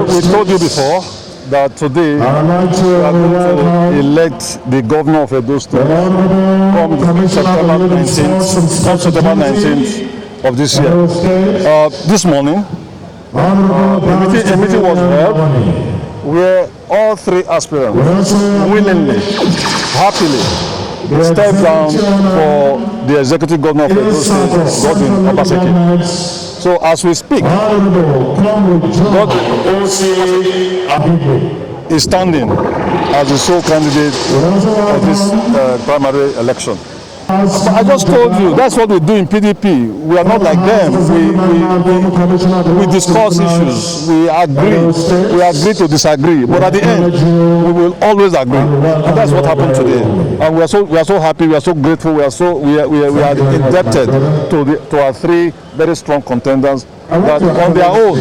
We told you before that today we are going to elect the governor of Edo State come September 19th of this year. This morning, a meeting was held where all three aspirants willingly, happily stepped down for the executive governor of Edo State, Godwin Obaseki. So as we speak, God is standing as the sole candidate of this primary election. But I just told you, that's what we do in PDP. We are not like them. We discuss issues, we agree to disagree, but at the end, we will always agree. And that's what happened today. And we are so happy, we are so grateful, we are indebted to our three very strong contenders that on their own,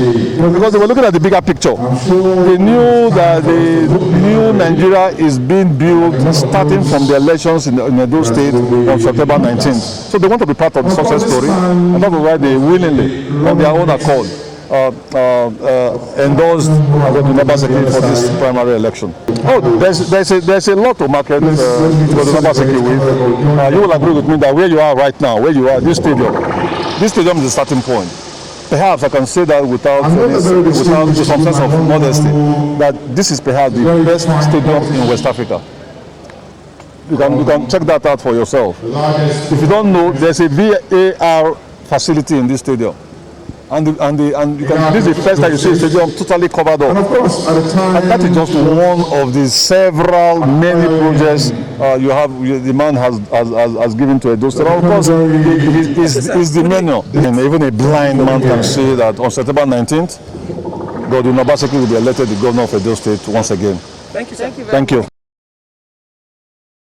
because they were looking at the bigger picture. They knew that the new Nigeria is being built starting from the elections in Edo State on September 19th. So they want to be part of the success story, and that is why they willingly, on their own accord, endorsed Godwin Obaseki for this primary election. Oh, there's a lot to market Godwin Obaseki with. You will agree with me that where you are right now, where you are, this stadium is the starting point. Perhaps I can say that without some sense of modesty, that this is perhaps the best stadium in West Africa. You can check that out for yourself. If you don't know, there's a VAR facility in this stadium. And this is the first time you see a stadium totally covered up. And that is just one of the several many projects the man has given to Edo State. Of course, it's the menu. And even a blind man can say that on September 19th, Godwin Obaseki will be elected the governor of Edo State once again. Thank you, sir. Thank you.